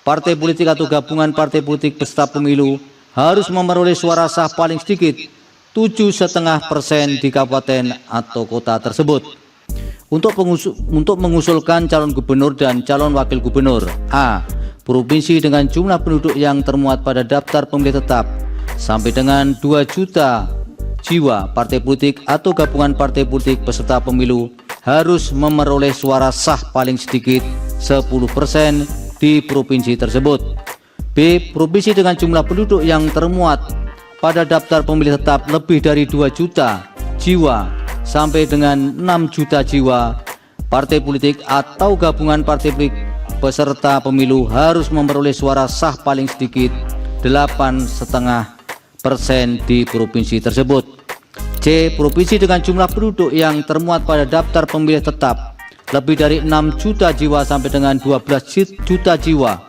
partai politik atau gabungan partai politik peserta pemilu harus memperoleh suara sah paling sedikit 7,5% di kabupaten atau kota tersebut. Untuk mengusulkan calon gubernur dan calon wakil gubernur: A. Provinsi dengan jumlah penduduk yang termuat pada daftar pemilih tetap sampai dengan 2 juta jiwa, partai politik atau gabungan partai politik peserta pemilu harus memperoleh suara sah paling sedikit 10% di provinsi tersebut. B. Provinsi dengan jumlah penduduk yang termuat pada daftar pemilih tetap lebih dari 2 juta jiwa sampai dengan 6 juta jiwa, partai politik atau gabungan partai politik peserta pemilu harus memperoleh suara sah paling sedikit 8,5% di provinsi tersebut. C. Provinsi dengan jumlah penduduk yang termuat pada daftar pemilih tetap lebih dari 6 juta jiwa sampai dengan 12 juta jiwa,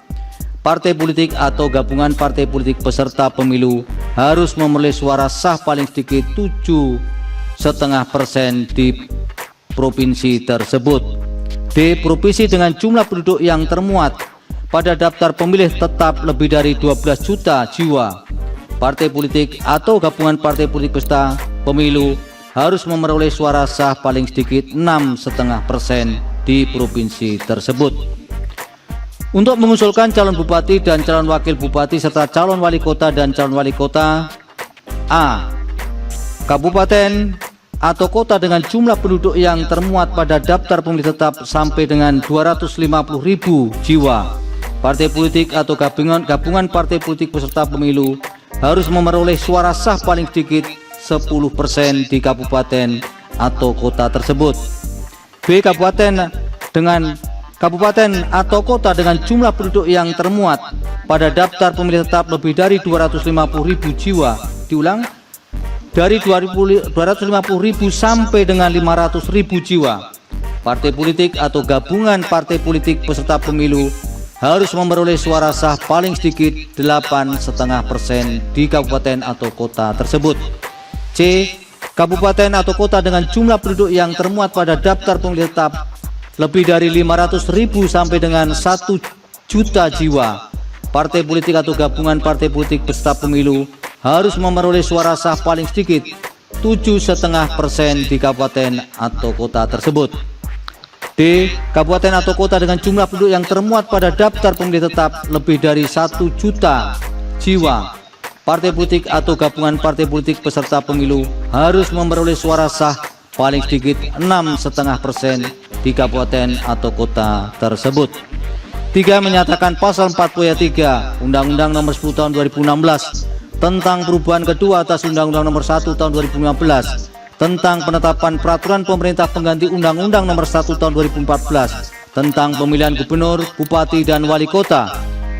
partai politik atau gabungan partai politik peserta pemilu harus memperoleh suara sah paling sedikit 7,5% di provinsi tersebut. D. Provinsi dengan jumlah penduduk yang termuat pada daftar pemilih tetap lebih dari 12 juta jiwa, partai politik atau gabungan partai politik peserta pemilu harus memperoleh suara sah paling sedikit 6,5% di provinsi tersebut. Untuk mengusulkan calon bupati dan calon wakil bupati serta calon wali kota dan calon wali kota: A. Kabupaten atau kota dengan jumlah penduduk yang termuat pada daftar pemilih tetap sampai dengan 250.000 jiwa, partai politik atau gabungan partai politik peserta pemilu harus memperoleh suara sah paling sedikit 10% di kabupaten atau kota tersebut. B. Kabupaten atau kota dengan jumlah penduduk yang termuat pada daftar pemilih tetap lebih dari 250.000 jiwa. Diulang, dari 250.000 sampai dengan 500.000 jiwa, partai politik atau gabungan partai politik peserta pemilu harus memperoleh suara sah paling sedikit 8,5% di kabupaten atau kota tersebut. C. Kabupaten atau kota dengan jumlah penduduk yang termuat pada daftar pemilih tetap lebih dari 500.000 sampai dengan 1 juta jiwa, partai politik atau gabungan partai politik peserta pemilu harus memperoleh suara sah paling sedikit 7,5% di kabupaten atau kota tersebut. D. Kabupaten atau kota dengan jumlah penduduk yang termuat pada daftar pemilih tetap lebih dari 1 juta jiwa, partai politik atau gabungan partai politik peserta pemilu harus memperoleh suara sah paling sedikit 6,5% di kabupaten atau kota tersebut. 3. Menyatakan pasal 40 ayat 3 Undang-Undang Nomor 10 Tahun 2016 tentang perubahan kedua atas Undang-Undang Nomor 1 Tahun 2015 tentang penetapan peraturan pemerintah pengganti Undang-Undang Nomor 1 Tahun 2014 tentang pemilihan gubernur, bupati, dan wali kota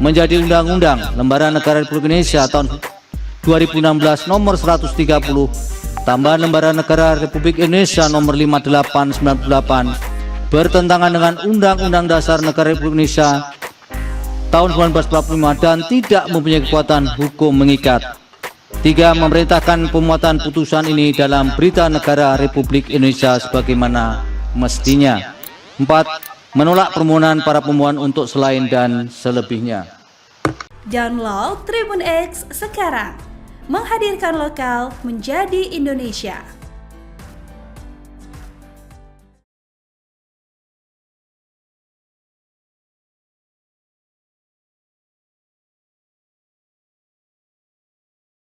menjadi Undang-Undang Lembaran Negara Republik Indonesia tahun 2016 Nomor 130, tambahan Lembaran Negara Republik Indonesia Nomor 5898 bertentangan dengan Undang-Undang Dasar Negara Republik Indonesia tahun 1945 dan tidak mempunyai kekuatan hukum mengikat. 3. Memerintahkan pemuatan putusan ini dalam Berita Negara Republik Indonesia sebagaimana mestinya. 4. Menolak permohonan para pemohon untuk selain dan selebihnya. Download Tribun X sekarang, menghadirkan lokal menjadi Indonesia.